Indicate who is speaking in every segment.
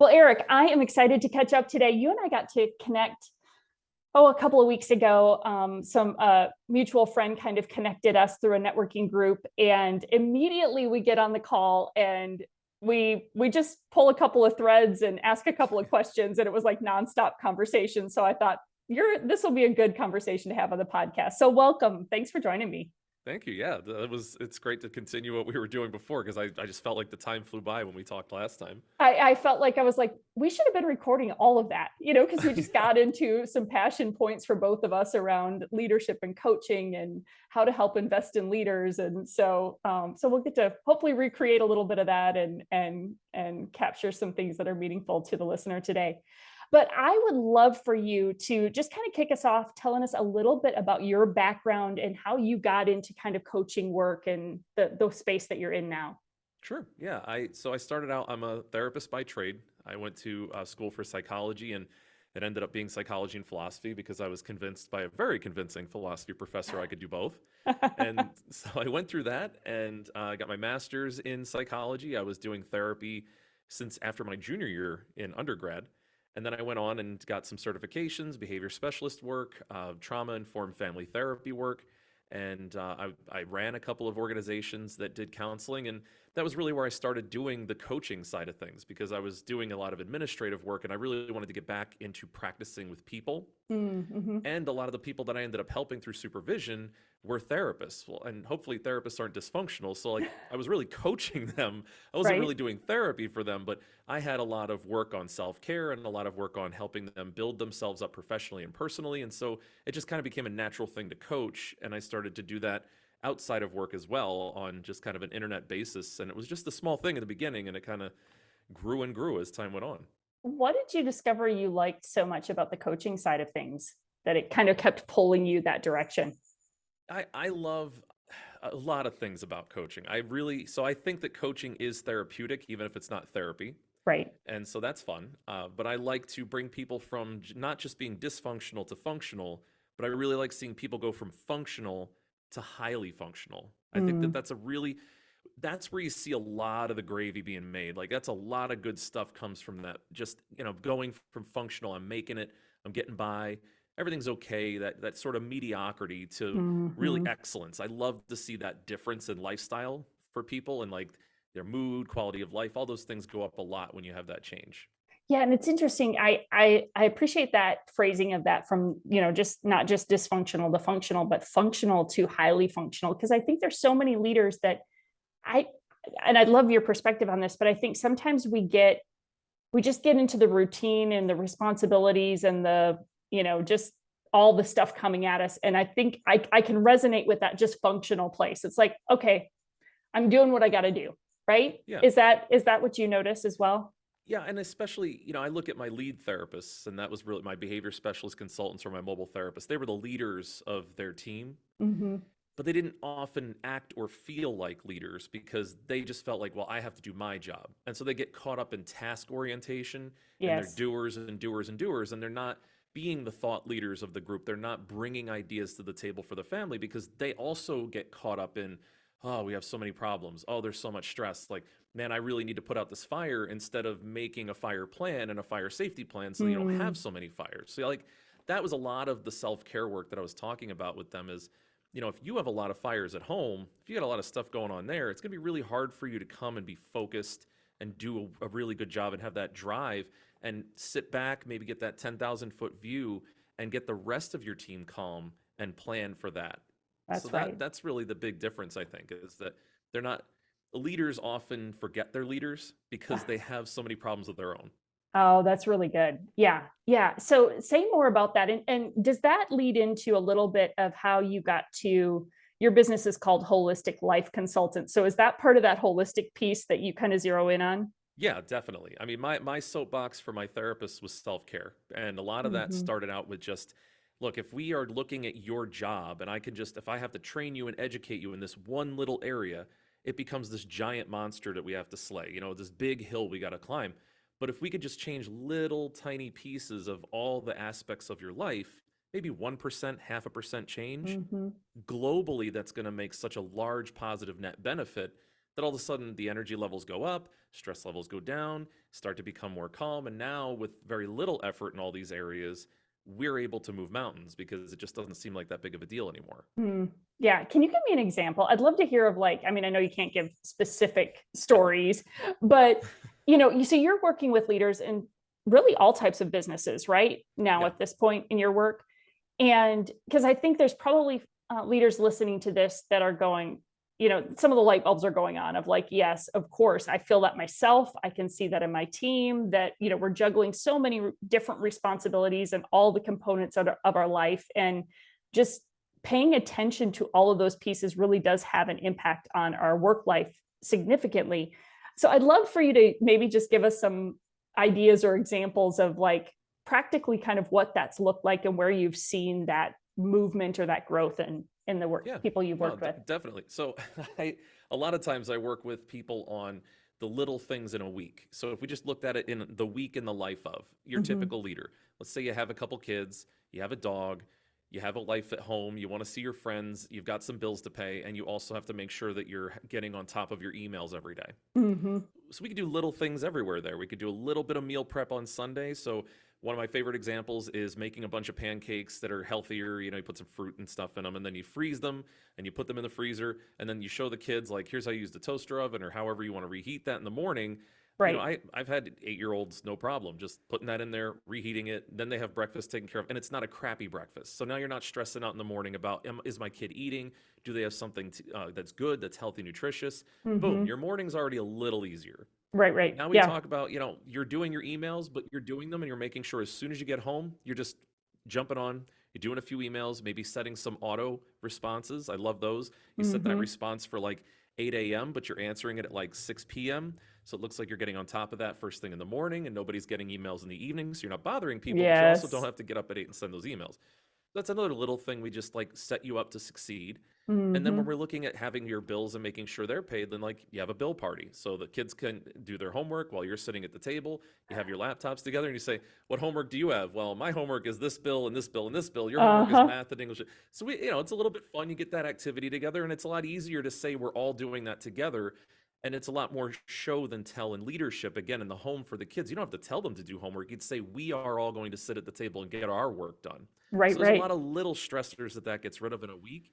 Speaker 1: Well, Eric, I am excited to catch up today. You and I got to connect, a couple of weeks ago. Some mutual friend kind of connected us through a networking group, and immediately we get on the call and we just pull a couple of threads and ask a couple of questions, and it was like nonstop conversation. So I thought this will be a good conversation to have on the podcast. So welcome. Thanks for joining me.
Speaker 2: Thank you. Yeah, it's great to continue what we were doing before because I just felt like the time flew by when we talked last time.
Speaker 1: I felt like I was like, we should have been recording all of that, because we just got into some passion points for both of us around leadership and coaching and how to help invest in leaders. And so we'll get to hopefully recreate a little bit of that and capture some things that are meaningful to the listener today. But I would love for you to just kind of kick us off, telling us a little bit about your background and how you got into kind of coaching work and the space that you're in now.
Speaker 2: Sure. Yeah. I started out. I'm a therapist by trade. I went to school for psychology, and it ended up being psychology and philosophy because I was convinced by a very convincing philosophy professor I could do both. And so I went through that and I got my master's in psychology. I was doing therapy since after my junior year in undergrad. And then I went on and got some certifications, behavior specialist work, trauma-informed family therapy work. And I ran a couple of organizations that did counseling. And that was really where I started doing the coaching side of things because I was doing a lot of administrative work and I really wanted to get back into practicing with people.
Speaker 1: Mm-hmm.
Speaker 2: And a lot of the people that I ended up helping through supervision were therapists. Well, and hopefully therapists aren't dysfunctional. So like I was really coaching them. I wasn't
Speaker 1: Right.
Speaker 2: really doing therapy for them, but I had a lot of work on self-care and a lot of work on helping them build themselves up professionally and personally. And so it just kind of became a natural thing to coach. And I started to do that outside of work as well on just kind of an internet basis. And it was just a small thing in the beginning and it kind of grew and grew as time went on.
Speaker 1: What did you discover you liked so much about the coaching side of things that it kind of kept pulling you that direction?
Speaker 2: I love a lot of things about coaching. So I think that coaching is therapeutic, even if it's not therapy.
Speaker 1: Right.
Speaker 2: And so that's fun. But I like to bring people from not just being dysfunctional to functional, but I really like seeing people go from functional to highly functional. I think that
Speaker 1: Mm.
Speaker 2: that's where you see a lot of the gravy being made. Like that's a lot of good stuff comes from that. Just, going from functional, I'm making it, I'm getting by, everything's okay, that sort of mediocrity to really
Speaker 1: Hmm.
Speaker 2: excellence. I love to see that difference in lifestyle for people and like their mood, quality of life, all those things go up a lot when you have that change.
Speaker 1: Yeah, and it's interesting. I appreciate that phrasing of that from, just not just dysfunctional to functional, but functional to highly functional. Because I think there's so many leaders that I and I love your perspective on this, but I think sometimes we just get into the routine and the responsibilities and just all the stuff coming at us. And I think I can resonate with that just functional place. It's like, okay, I'm doing what I got to do. Right.
Speaker 2: Yeah.
Speaker 1: Is that what you notice as well?
Speaker 2: Yeah, and especially, I look at my lead therapists, and that was really my behavior specialist consultants or my mobile therapists. They were the leaders of their team,
Speaker 1: Mm-hmm.
Speaker 2: but they didn't often act or feel like leaders because they just felt like, well, I have to do my job. And so they get caught up in task orientation and they're
Speaker 1: Yes.
Speaker 2: doers and doers and doers, and they're not being the thought leaders of the group. They're not bringing ideas to the table for the family because they also get caught up in, oh, we have so many problems. Oh, there's so much stress. Like, man, I really need to put out this fire instead of making a fire plan and a fire safety plan so you don't
Speaker 1: Mm.
Speaker 2: have so many fires. So, like, that was a lot of the self care work that I was talking about with them is, if you have a lot of fires at home, if you got a lot of stuff going on there, it's going to be really hard for you to come and be focused and do a really good job and have that drive and sit back, maybe get that 10,000-foot view and get the rest of your team calm and plan for that. So
Speaker 1: That's right.
Speaker 2: that's really the big difference, I think, is that they're not leaders often forget they're leaders because they have so many problems of their own.
Speaker 1: Oh, that's really good. Yeah. Yeah. So say more about that. And does that lead into a little bit of how you got to your business is called Holistic Life Consultant. So is that part of that holistic piece that you kind of zero in on?
Speaker 2: Yeah, definitely. I mean, my soapbox for my therapist was self-care. And a lot of that
Speaker 1: Hmm.
Speaker 2: started out with just, look, if we are looking at your job and if I have to train you and educate you in this one little area, it becomes this giant monster that we have to slay, this big hill we got to climb. But if we could just change little tiny pieces of all the aspects of your life, maybe 1%, half a percent change,
Speaker 1: Hmm.
Speaker 2: globally, that's going to make such a large positive net benefit that all of a sudden the energy levels go up, stress levels go down, start to become more calm. And now, with very little effort in all these areas, we're able to move mountains because it just doesn't seem like that big of a deal anymore.
Speaker 1: Hmm. Yeah. Can you give me an example? I'd love to hear of like, I mean, I know you can't give specific
Speaker 2: Yeah.
Speaker 1: stories, but you see you're working with leaders in really all types of businesses right now
Speaker 2: Yeah.
Speaker 1: at this point in your work. And because I think there's probably leaders listening to this that are going, some of the light bulbs are going on of like, yes, of course, I feel that myself. I can see that in my team that, we're juggling so many different responsibilities and all the components of our life. And just paying attention to all of those pieces really does have an impact on our work life significantly. So I'd love for you to maybe just give us some ideas or examples of like practically kind of what that's looked like and where you've seen that movement or that growth in the work
Speaker 2: Yeah,
Speaker 1: people you've
Speaker 2: no,
Speaker 1: worked with.
Speaker 2: definitely. So a lot of times I work with people on the little things in a week. So if we just looked at it in the week in the life of your
Speaker 1: Mhm.
Speaker 2: typical leader, let's say you have a couple kids, you have a dog, you have a life at home, you want to see your friends, you've got some bills to pay, and you also have to make sure that you're getting on top of your emails every day.
Speaker 1: Mhm.
Speaker 2: So we could do little things everywhere there. We could do a little bit of meal prep on Sunday. So one of my favorite examples is making a bunch of pancakes that are healthier. You put some fruit and stuff in them, and then you freeze them and you put them in the freezer, and then you show the kids like, here's how you use the toaster oven or however you want to reheat that in the morning.
Speaker 1: Right.
Speaker 2: I've had 8-year-olds, no problem, just putting that in there, reheating it. Then they have breakfast taken care of, and it's not a crappy breakfast. So now you're not stressing out in the morning about, is my kid eating? Do they have something that's good, that's healthy, nutritious? Boom,
Speaker 1: Mhm.
Speaker 2: your morning's already a little easier.
Speaker 1: Right, right.
Speaker 2: Now we
Speaker 1: Yeah.
Speaker 2: talk about, you're doing your emails, but you're doing them and you're making sure as soon as you get home, you're just jumping on, you're doing a few emails, maybe setting some auto responses. I love those. You set that
Speaker 1: Mhm.
Speaker 2: response for like 8 a.m., but you're answering it at like 6 p.m. So it looks like you're getting on top of that first thing in the morning and nobody's getting emails in the evening. So you're not bothering people, but you also don't
Speaker 1: Yes.
Speaker 2: have to get up at 8 and send those emails. That's another little thing we just like set you up to succeed. And then when
Speaker 1: Mhm.
Speaker 2: we're looking at having your bills and making sure they're paid, then like you have a bill party. So the kids can do their homework while you're sitting at the table. You have your laptops together and you say, what homework do you have? Well, my homework is this bill and this bill and this bill. Your homework is
Speaker 1: Uh-huh.
Speaker 2: math and English. So it's a little bit fun. You get that activity together and it's a lot easier to say we're all doing that together. And it's a lot more show than tell in leadership, again, in the home for the kids. You don't have to tell them to do homework. You'd say, we are all going to sit at the table and get our work done.
Speaker 1: Right,
Speaker 2: So there's a
Speaker 1: right.
Speaker 2: lot of little stressors that gets rid of in a week.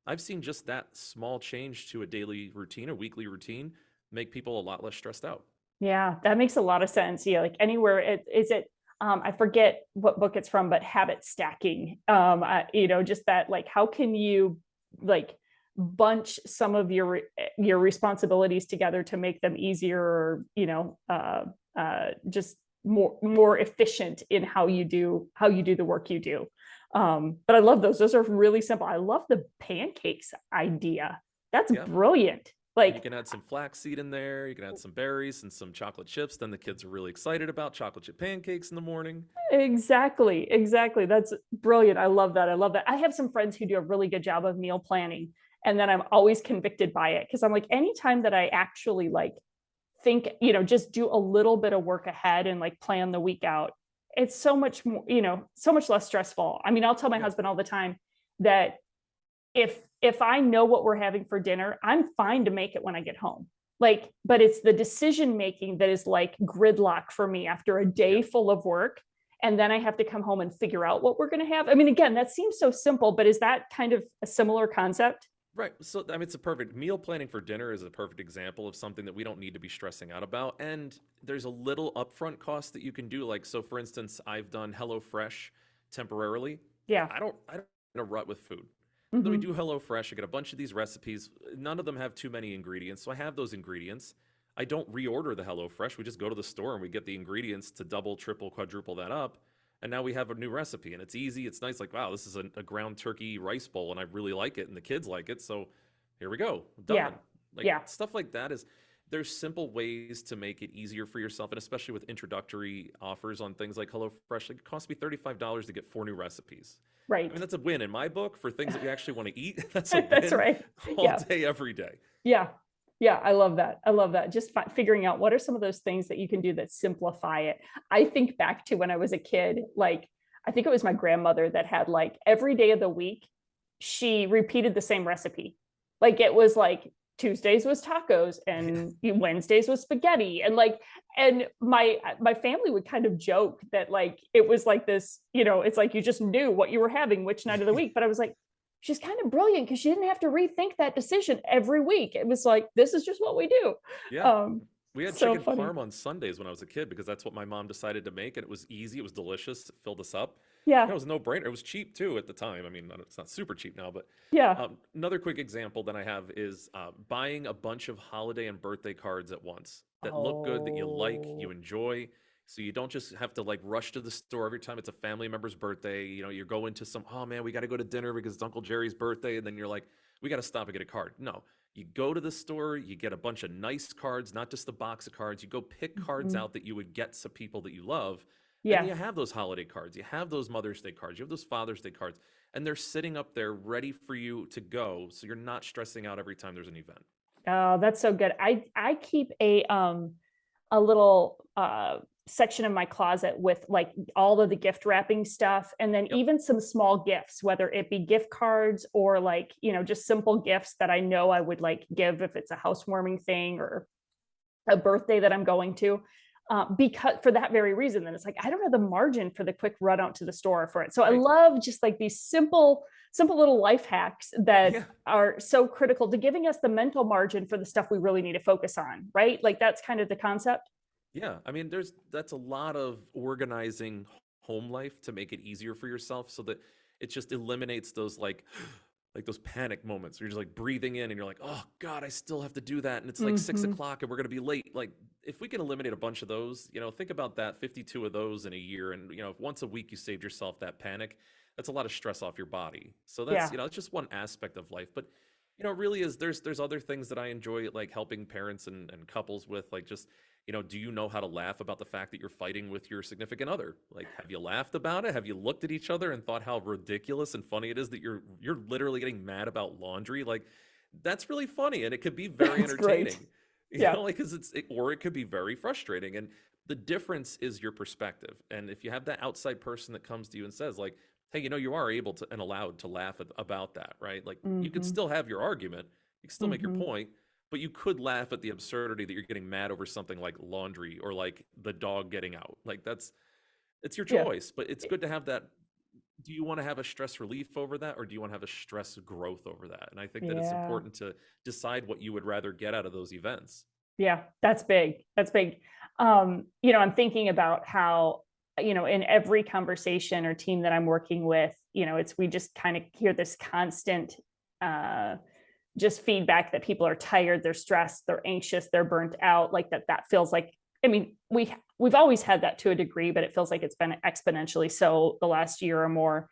Speaker 2: I've seen just that small change to a daily routine, a weekly routine, make people a lot less stressed out.
Speaker 1: Yeah, that makes a lot of sense. Yeah, like anywhere I forget what book it's from, but habit stacking. Just that like how can you like bunch some of your responsibilities together to make them easier or, just more efficient in how you do the work you do. But I love those. Those are really simple. I love the pancakes idea. That's
Speaker 2: Yeah.
Speaker 1: brilliant.
Speaker 2: And you
Speaker 1: Like
Speaker 2: can add some flaxseed in there. You can add some berries and some chocolate chips. Then the kids are really excited about chocolate chip pancakes in the morning.
Speaker 1: exactly, exactly. That's brilliant. I love that. I love that. I have some friends who do a really good job of meal planning, and then I'm always convicted by it because I'm like, anytime that I actually like think, just do a little bit of work ahead and like plan the week out, it's so much more, so much less stressful. I mean, I'll tell my
Speaker 2: Yeah.
Speaker 1: husband all the time that if I know what we're having for dinner, I'm fine to make it when I get home. Like, but it's the decision making that is like gridlock for me after a day
Speaker 2: Yeah.
Speaker 1: full of work. And then I have to come home and figure out what we're going to have. I mean, again, that seems so simple, but is that kind of a similar concept?
Speaker 2: Right. So, I mean, it's a perfect meal planning for dinner is a perfect example of something that we don't need to be stressing out about. And there's a little upfront cost that you can do. Like, so for instance, I've done HelloFresh temporarily.
Speaker 1: Yeah.
Speaker 2: I don't in a rut with food. Then we
Speaker 1: Hmm.
Speaker 2: do HelloFresh. I get a bunch of these recipes. None of them have too many ingredients. So I have those ingredients. I don't reorder the HelloFresh. We just go to the store and we get the ingredients to double, triple, quadruple that up. And now we have a new recipe and it's easy. It's nice. Like, wow, this is a ground turkey rice bowl and I really like it and the kids like it. So here we go.
Speaker 1: Yeah.
Speaker 2: Done. Like
Speaker 1: Yeah.
Speaker 2: stuff like that is there's simple ways to make it easier for yourself. And especially with introductory offers on things like HelloFresh, like it costs me $35 to get 4 new recipes. I mean,
Speaker 1: Right.
Speaker 2: that's a win in my book for things that we actually want to eat. That's a
Speaker 1: That's
Speaker 2: win
Speaker 1: right.
Speaker 2: all
Speaker 1: Yeah.
Speaker 2: day, every day.
Speaker 1: Yeah. Yeah. I love that. I love that. Just figuring out what are some of those things that you can do that simplify it. I think back to when I was a kid, like, I think it was my grandmother that had like every day of the week, she repeated the same recipe. Like it was like Tuesdays was tacos and Wednesdays was spaghetti. And like, and my family would kind of joke that like it was like this, it's like you just knew what you were having which night of the week. But I was like, she's kind of brilliant because she didn't have to rethink that decision every week. It was like, this is just what we do.
Speaker 2: Yeah.
Speaker 1: Um,
Speaker 2: We had
Speaker 1: so
Speaker 2: chicken
Speaker 1: funny.
Speaker 2: parm on Sundays when I was a kid because that's what my mom decided to make, and it was easy, it was delicious, it filled us up.
Speaker 1: Yeah.
Speaker 2: It was no brainer. It was cheap too at the time. I mean, it's not super cheap now, but
Speaker 1: Yeah.
Speaker 2: another quick example that I have is buying a bunch of holiday and birthday cards at once that look good, that you like, you
Speaker 1: Oh,
Speaker 2: enjoy. So you don't just have to like rush to the store every time it's a family member's birthday. You're going to some, oh man, we got to go to dinner because it's Uncle Jerry's birthday. And then you're like, we got to stop and get a card. No, you go to the store, you get a bunch of nice cards, not just the box of cards. You go pick cards
Speaker 1: mhm.
Speaker 2: out that you would get some people that you love. And
Speaker 1: Yeah.
Speaker 2: you have those holiday cards, you have those Mother's Day cards, you have those Father's Day cards, and they're sitting up there ready for you to go. So you're not stressing out every time there's an event.
Speaker 1: Oh, that's so good. I keep a little section in my closet with like all of the gift wrapping stuff and then
Speaker 2: Yep.
Speaker 1: even some small gifts, whether it be gift cards or like, just simple gifts that I know I would like give if it's a housewarming thing or a birthday that I'm going to. Because for that very reason, then it's like I don't have the margin for the quick run out to the store for it. So I
Speaker 2: Right.
Speaker 1: love just like these simple little life hacks that
Speaker 2: Yeah.
Speaker 1: are so critical to giving us the mental margin for the stuff we really need to focus on, right? Like that's kind of the concept.
Speaker 2: Yeah. I mean, that's a lot of organizing home life to make it easier for yourself so that it just eliminates those like those panic moments where you're just like breathing in and you're like, oh God, I still have to do that. And it's like six
Speaker 1: Hmm.
Speaker 2: o'clock and we're gonna be late. Like if we can eliminate a bunch of those, think about that, 52 of those in a year. And if once a week you saved yourself that panic, that's a lot of stress off your body. So that's,
Speaker 1: Yeah.
Speaker 2: it's just one aspect of life. But it really is there's other things that I enjoy like helping parents and couples with, like just do you know how to laugh about the fact that you're fighting with your significant other? Like, have you laughed about it? Have you looked at each other and thought how ridiculous and funny it is that you're literally getting mad about laundry? Like, that's really funny, and it could be very
Speaker 1: That's great.
Speaker 2: entertaining,
Speaker 1: Yeah.
Speaker 2: like because or it could be very frustrating. And the difference is your perspective. And if you have that outside person that comes to you and says, like, hey, you are able to and allowed to laugh about that, right? Like, you could
Speaker 1: Hmm.
Speaker 2: still have your argument, you can still make your
Speaker 1: Hmm.
Speaker 2: point, but you could laugh at the absurdity that you're getting mad over something like laundry or like the dog getting out. Like it's your
Speaker 1: Yeah.
Speaker 2: choice, but it's good to have that. Do you want to have a stress relief over that or do you want to have a stress growth over that? And I think that it's
Speaker 1: Yeah.
Speaker 2: important to decide what you would rather get out of those events.
Speaker 1: Yeah, that's big. That's big. I'm thinking about how, in every conversation or team that I'm working with, it's we just kind of hear this constant uh just feedback that people are tired, they're stressed, they're anxious, they're burnt out, like that feels like I mean, we've always had that to a degree, but it feels like it's been exponentially so the last year or more.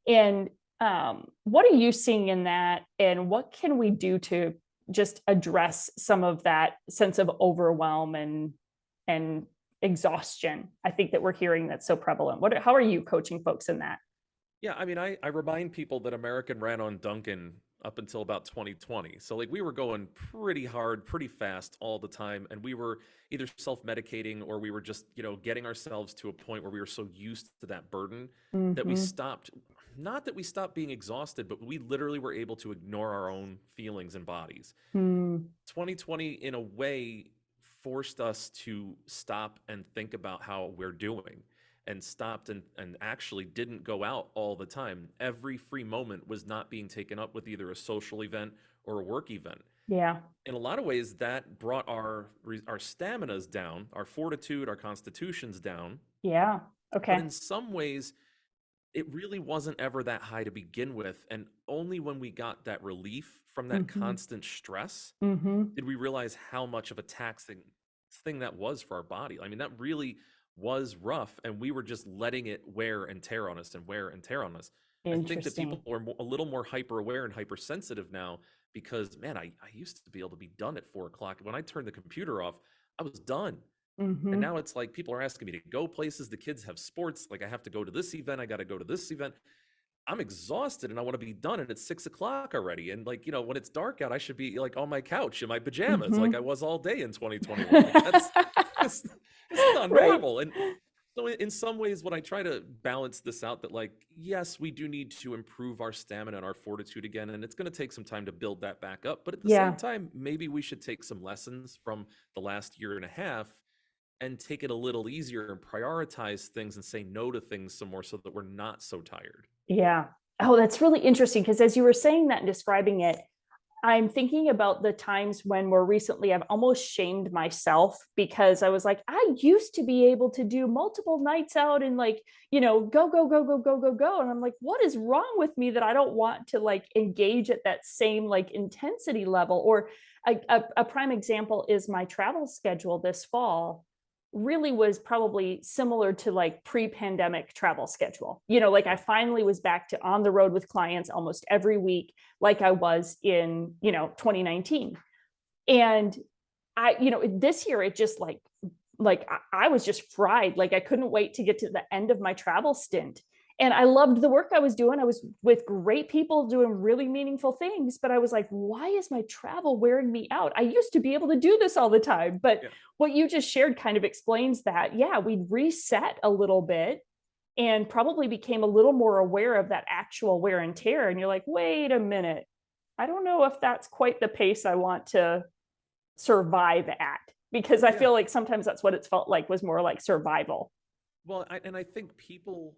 Speaker 1: And what are you seeing in that and what can we do to just address some of that sense of overwhelm and exhaustion I think that we're hearing that's so prevalent? How are you coaching folks in that?
Speaker 2: Yeah, I mean, I remind people that American ran on Duncan up until about 2020. So like we were going pretty hard, pretty fast all the time, and we were either self-medicating or we were just, getting ourselves to a point where we were so used to that burden that we
Speaker 1: Hmm.
Speaker 2: stopped, not that we stopped being exhausted, but we literally were able to ignore our own feelings and bodies.
Speaker 1: Mm.
Speaker 2: 2020 in a way forced us to stop and think about how we're doing and stopped and actually didn't go out all the time. Every free moment was not being taken up with either a social event or a work event.
Speaker 1: Yeah.
Speaker 2: In a lot of ways that brought our staminas down, our fortitude, our constitutions down,
Speaker 1: Yeah.
Speaker 2: but
Speaker 1: Okay.
Speaker 2: in some ways it really wasn't ever that high to begin with, and only when we got that relief from that
Speaker 1: Hmm.
Speaker 2: constant stress
Speaker 1: Hmm.
Speaker 2: did we realize how much of a taxing thing that was for our body. I mean, that really was rough, and we were just letting it wear and tear on us and wear and tear on us. I think that people
Speaker 1: Interesting.
Speaker 2: are a little more hyper aware and hypersensitive now because, man, I used to be able to be done at 4 o'clock. When I turned the computer off, I was done. And
Speaker 1: Hmm.
Speaker 2: now it's like people are asking me to go places. The kids have sports. Like, I have to go to this event. I got to go to this event. I'm exhausted and I want to be done and it's 6 o'clock already. And like, when it's dark out, I should be like on my couch in my pajamas, like I
Speaker 1: Hmm.
Speaker 2: was all day in 2021. Like that's this is not
Speaker 1: Right.
Speaker 2: normal. So in some ways, what I try to balance this out that like, yes, we do need to improve our stamina and our fortitude again, and it's going to take some time to build that back up. But at the same
Speaker 1: Yeah.
Speaker 2: time, maybe we should take some lessons from the last year and a half and take it a little easier and prioritize things and say no to things some more so that we're not so tired.
Speaker 1: Yeah. Oh, that's really interesting because as you were saying that and describing it, I'm thinking about the times when more recently I've almost shamed myself because I was like, I used to be able to do multiple nights out and like, go, go, go, go, go, go, go. And I'm like, what is wrong with me that I don't want to like engage at that same like intensity level? Or a prime example is my travel schedule this fall really was probably similar to like pre-pandemic travel schedule. Like I finally was back to on the road with clients almost every week like I was in, 2019. And this year it just like I was just fried. Like I couldn't wait to get to the end of my travel stint. And I loved the work I was doing. I was with great people doing really meaningful things, but I was like, why is my travel wearing me out? I used to be able to do this all the time. But
Speaker 2: Yeah.
Speaker 1: what you just shared kind of explains that. Yeah, we reset a little bit and probably became a little more aware of that actual wear and tear. And you're like, wait a minute. I don't know if that's quite the pace I want to survive at because I
Speaker 2: Yeah.
Speaker 1: feel like sometimes that's what it's felt like was more like survival.
Speaker 2: Well, and I think people,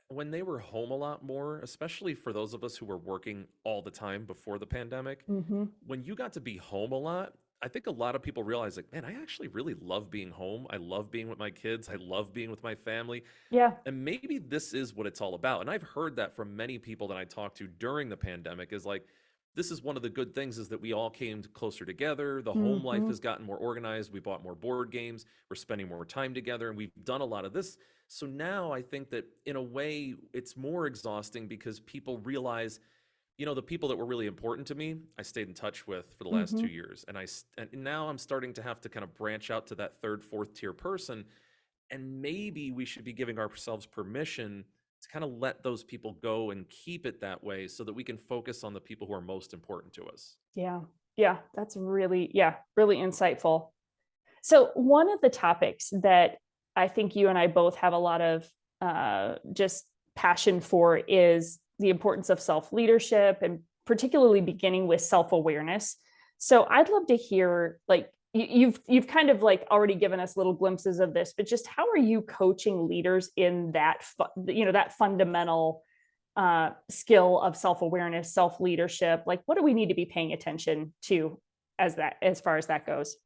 Speaker 2: when they were home a lot more, especially for those of us who were working all the time before the pandemic,
Speaker 1: Mm-hmm.
Speaker 2: when you got to be home a lot, I think a lot of people realize like, man, I actually really love being home. I love being with my kids. I love being with my family.
Speaker 1: Yeah.
Speaker 2: And maybe this is what it's all about. And I've heard that from many people that I talked to during the pandemic is like, this is one of the good things is that we all came closer together. The home life
Speaker 1: Mm-hmm.
Speaker 2: has gotten more organized. We bought more board games. We're spending more time together and we've done a lot of this. So now I think that in a way it's more exhausting because people realize, the people that were really important to me, I stayed in touch with for the last
Speaker 1: Mm-hmm.
Speaker 2: 2 years. And now I'm starting to have to kind of branch out to that third, fourth tier person and maybe we should be giving ourselves permission to kind of let those people go and keep it that way so that we can focus on the people who are most important to us.
Speaker 1: Yeah. Yeah. That's really, yeah, really insightful. So, one of the topics that I think you and I both have a lot of just passion for is the importance of self leadership and particularly beginning with self awareness. So, I'd love to hear like you've kind of like already given us little glimpses of this, but just how are you coaching leaders in that that fundamental skill of self awareness, self leadership? Like, what do we need to be paying attention to as far as that goes?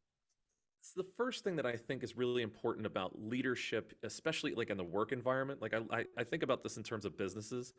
Speaker 2: It's the first thing that I think is really important about leadership, especially like in the work environment. Like I think about this in terms of businesses.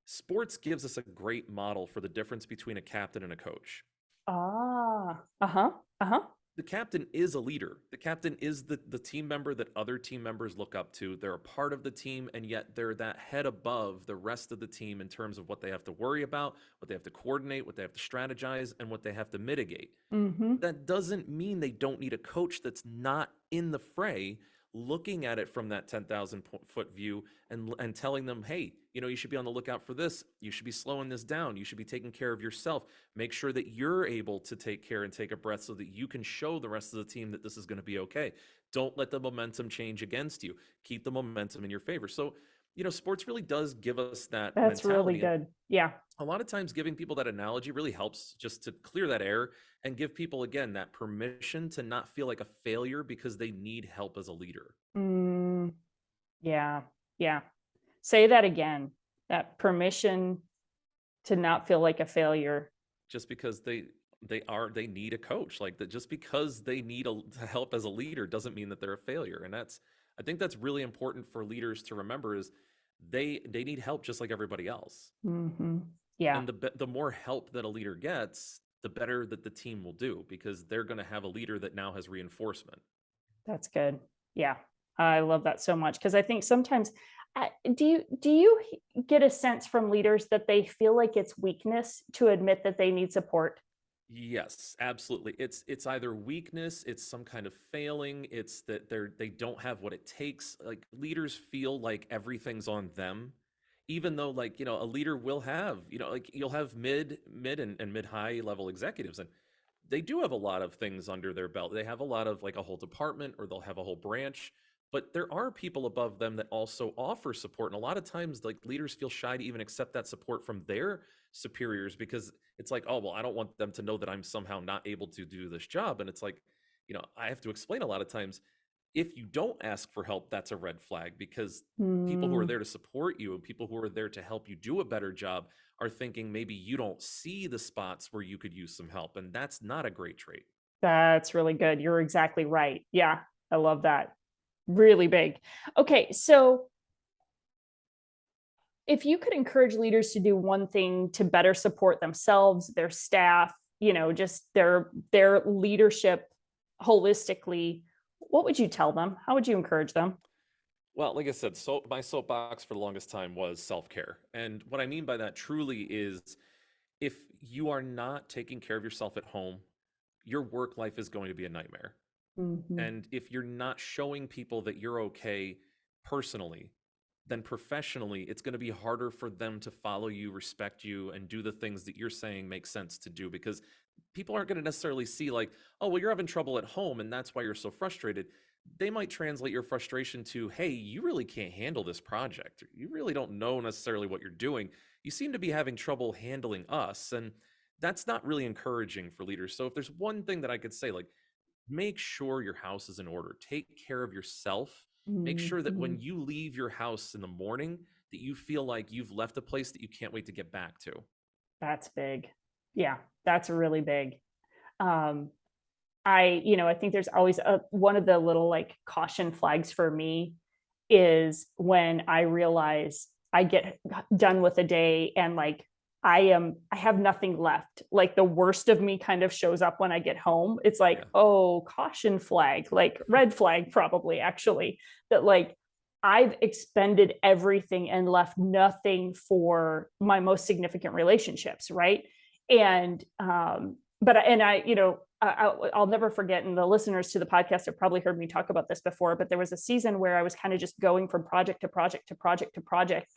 Speaker 2: Sports gives us a great model for the difference between a captain and a coach.
Speaker 1: Ah, uh-huh, uh-huh.
Speaker 2: The captain is a leader. The captain is the team member that other team members look up to. They're a part of the team, and yet they're that head above the rest of the team in terms of what they have to worry about, what they have to coordinate, what they have to strategize, and what they have to mitigate.
Speaker 1: Mm-hmm.
Speaker 2: That doesn't mean they don't need a coach that's not in the fray looking at it from that 10,000 foot view and telling them, hey, you should be on the lookout for this. You should be slowing this down. You should be taking care of yourself. Make sure that you're able to take care and take a breath so that you can show the rest of the team that this is going to be okay. Don't let the momentum change against you. Keep the momentum in your favor. So, sports really does give us that
Speaker 1: That's really
Speaker 2: mentality. And
Speaker 1: good. Yeah.
Speaker 2: a lot of times giving people that analogy really helps just to clear that air and give people again that permission to not feel like a failure because they need help as a leader.
Speaker 1: Mm, yeah. Yeah. Say that again. That permission to not feel like a failure.
Speaker 2: Just because they need a coach, like that, just because they need help as a leader doesn't mean that they're a failure. And I think that's really important for leaders to remember is they need help just like everybody else.
Speaker 1: Mm-hmm. Yeah.
Speaker 2: And the more help that a leader gets, the better that the team will do because they're going to have a leader that now has reinforcement.
Speaker 1: That's good. Yeah. I love that so much because I think sometimes do you get a sense from leaders that they feel like it's weakness to admit that they need support?
Speaker 2: Yes, absolutely. It's either weakness, it's some kind of failing, it's that they don't have what it takes. Like leaders feel like everything's on them, even though like, a leader will have, like you'll have mid and mid high level executives and they do have a lot of things under their belt. They have a lot of like a whole department or they'll have a whole branch, but there are people above them that also offer support. And a lot of times, like leaders feel shy to even accept that support from their superiors because it's like, oh, well, I don't want them to know that I'm somehow not able to do this job. And it's like, I have to explain a lot of times if you don't ask for help, that's a red flag because people who are
Speaker 1: Mm,
Speaker 2: there to support you and people who are there to help you do a better job are thinking maybe you don't see the spots where you could use some help. And that's not a great trait.
Speaker 1: that's really good. You're exactly right. Yeah, I love that. Really big. Okay, so if you could encourage leaders to do one thing to better support themselves, their staff, just their leadership holistically, what would you tell them? How would you encourage them?
Speaker 2: Well, like I said, so my soapbox for the longest time was self-care. And what I mean by that truly is if you are not taking care of yourself at home, your work life is going to be a nightmare.
Speaker 1: Mhm.
Speaker 2: And if you're not showing people that you're okay personally, then professionally, it's going to be harder for them to follow you, respect you, and do the things that you're saying make sense to do because people aren't going to necessarily see, like, oh, well, you're having trouble at home and that's why you're so frustrated. They might translate your frustration to, hey, you really can't handle this project. You really don't know necessarily what you're doing. You seem to be having trouble handling us. And that's not really encouraging for leaders. So if there's one thing that I could say, like, make sure your house is in order. Take care of yourself. Make sure that when
Speaker 1: Mhm.
Speaker 2: you leave your house in the morning, that you feel like you've left a place that you can't wait to get back to.
Speaker 1: That's big. Yeah, that's really big. Um, I think there's always one of the little like caution flags for me is when I realize I get done with a day and like I have nothing left. Like the worst of me kind of shows up when I get home. It's like,
Speaker 2: Yeah.
Speaker 1: oh, caution flag, like red flag, probably actually, that like I've expended everything and left nothing for my most significant relationships, right? And but and I, I'll never forget, and the listeners to the podcast have probably heard me talk about this before, but there was a season where I was kind of just going from project to project to project to project.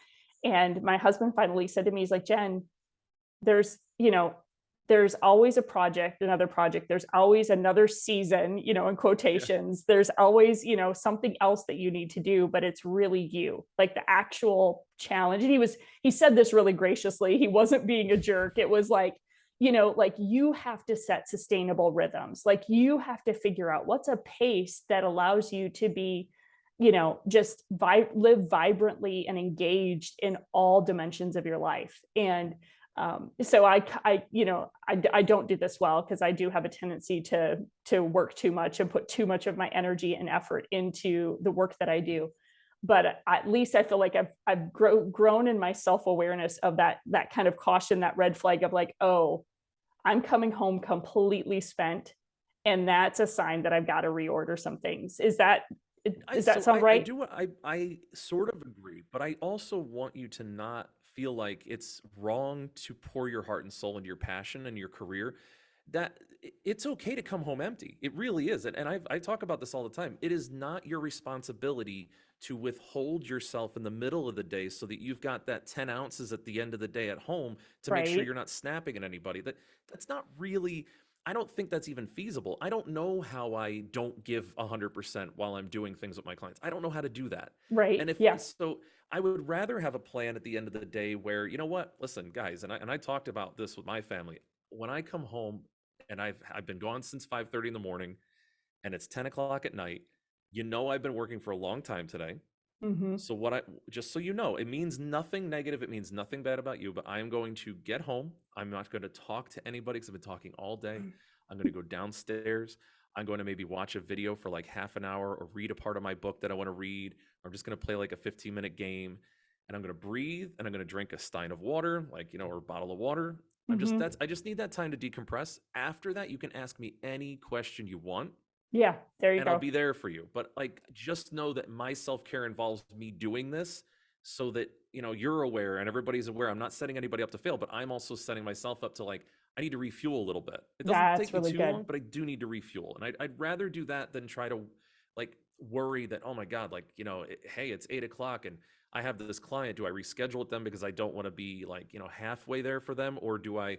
Speaker 1: And my husband finally said to me, he's like, Jen, there's, there's always a project, another project, there's always another season, in
Speaker 2: Yeah.
Speaker 1: quotations, there's always, something else that you need to do, but it's really you, like the actual challenge. And he said this really graciously. He wasn't being a jerk. It was like, like you have to set sustainable rhythms. Like you have to figure out what's a pace that allows you to be, just live vibrantly and engaged in all dimensions of your life. And so I don't do this well because I do have a tendency to work too much and put too much of my energy and effort into the work that I do. But at least I feel like I've grown in my self-awareness of that kind of caution, that red flag of like, oh, I'm coming home completely spent, and that's a sign that I've got to reorder some things.
Speaker 2: I
Speaker 1: Does that
Speaker 2: so
Speaker 1: sound
Speaker 2: I
Speaker 1: right?
Speaker 2: do I sort of agree, but I also want you to not feel like it's wrong to pour your heart and soul into your passion and your career. That it's okay to come home empty. It really is. And I talk about this all the time. It is not your responsibility to withhold yourself in the middle of the day so that you've got that 10 ounces at the end of the day at home to make sure
Speaker 1: Right.
Speaker 2: you're not snapping at anybody. That's not really, I don't think that's even feasible. I don't know how I don't give 100% while I'm doing things with my clients. I don't know how to do that.
Speaker 1: Right.
Speaker 2: And if
Speaker 1: Yeah.
Speaker 2: so, I would rather have a plan at the end of the day where, you know what, listen, guys, and I talked about this with my family. When I come home and I've been gone since 5:30 in the morning and it's 10 o'clock at night, I've been working for a long time today.
Speaker 1: Hmm.
Speaker 2: So what I just so you know, it means nothing negative. It means nothing bad about you, but I am going to get home. I'm not going to talk to anybody because I've been talking all day. I'm going to go downstairs. I'm going to maybe watch a video for like half an hour or read a part of my book that I want to read. Or I'm just going to play like a 15-minute game and I'm going to breathe and I'm going to drink a stein of water, like, or a bottle of water.
Speaker 1: Hmm.
Speaker 2: I just need that time to decompress. After that, you can ask me any question you want
Speaker 1: Yeah. There you
Speaker 2: and I'll
Speaker 1: go.
Speaker 2: be there for you. But like, just know that my self care involves me doing this so that, you're aware and everybody's aware. I'm not setting anybody up to fail, but I'm also setting myself up to like, I need to refuel a little bit. It doesn't
Speaker 1: That's
Speaker 2: take me
Speaker 1: really
Speaker 2: too
Speaker 1: good.
Speaker 2: long, but I do need to refuel. And I'd rather do that than try to like worry that, oh my God, like, hey, it's 8 o'clock and I have this client. Do I reschedule with them because I don't want to be like, halfway there for them? Or do I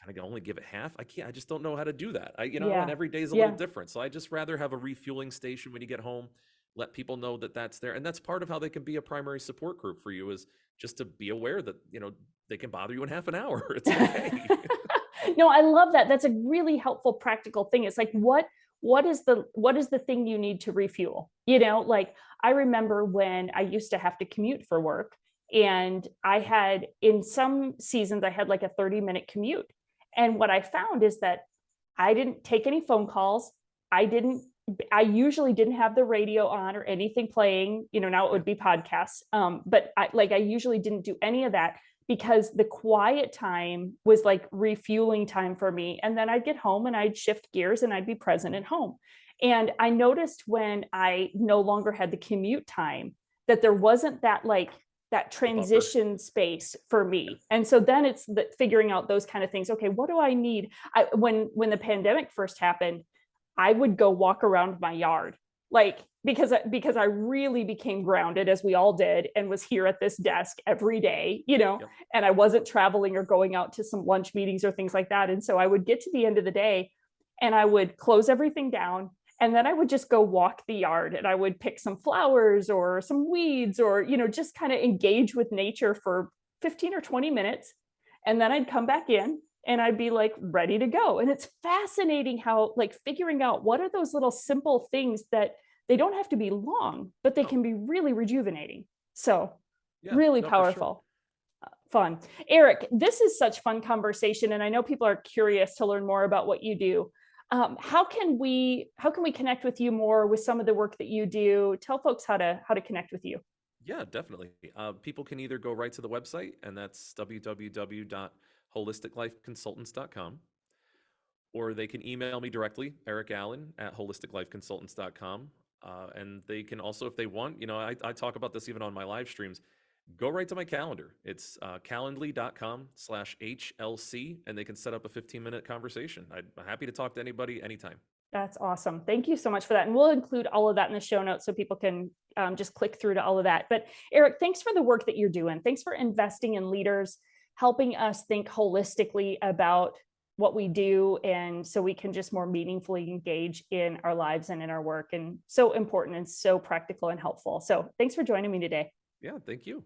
Speaker 2: kind of only give it half? I can't, I just don't know how to do that. And
Speaker 1: Yeah.
Speaker 2: every day is a little
Speaker 1: Yeah.
Speaker 2: different. So I just rather have a refueling station when you get home. let people know that that's there. And that's part of how they can be a primary support group for you, is just to be aware that, they can bother you in half an hour. It's okay.
Speaker 1: No, I love that. That's a really helpful practical thing. It's like what is the thing you need to refuel? Like I remember when I used to have to commute for work, and I had in some seasons I had like a 30-minute commute. And what I found is that I didn't take any phone calls. I didn't I usually didn't have the radio on or anything playing. Now it
Speaker 2: Yeah.
Speaker 1: would be podcasts. But I usually didn't do any of that, because the quiet time was like refueling time for me. And then I'd get home and I'd shift gears and I'd be present at home. And I noticed when I no longer had the commute time that there wasn't that
Speaker 2: The buffer.
Speaker 1: transition space for me. And so then it's figuring out those kind of things. Okay, what do I need? When the pandemic first happened, I would go walk around my yard, like because I really became grounded, as we all did, and was here at this desk every day,
Speaker 2: Yep.
Speaker 1: and I wasn't traveling or going out to some lunch meetings or things like that. And so I would get to the end of the day and I would close everything down, and then I would just go walk the yard, and I would pick some flowers or some weeds, or just kind of engage with nature for 15 or 20 minutes. And then I'd come back in and I'd be like ready to go. And it's fascinating how, like, figuring out what are those little simple things that they don't have to be long, but they
Speaker 2: No.
Speaker 1: can be really rejuvenating. So
Speaker 2: Yeah.
Speaker 1: really
Speaker 2: No, for sure.
Speaker 1: powerful. Fun. Eric, this is such fun conversation, and I know people are curious to learn more about what you do. How can we connect with you more with some of the work that you do? Tell folks how to connect with you.
Speaker 2: Yeah, definitely. People can either go right to the website, and that's www.holisticlifeconsultants.com, or they can email me directly, Eric Allen at holisticlifeconsultants.com. And they can also, if they want, I talk about this even on my live streams, go right to my calendar. It's calendly.com/HLC, and they can set up a 15-minute conversation. I'm happy to talk to anybody anytime.
Speaker 1: That's awesome. Thank you so much for that. And we'll include all of that in the show notes so people can just click through to all of that. But Eric, thanks for the work that you're doing. Thanks for investing in leaders, helping us think holistically about what we do, and so we can just more meaningfully engage in our lives and in our work. And so important and so practical and helpful. So thanks for joining me today.
Speaker 2: Yeah, thank you.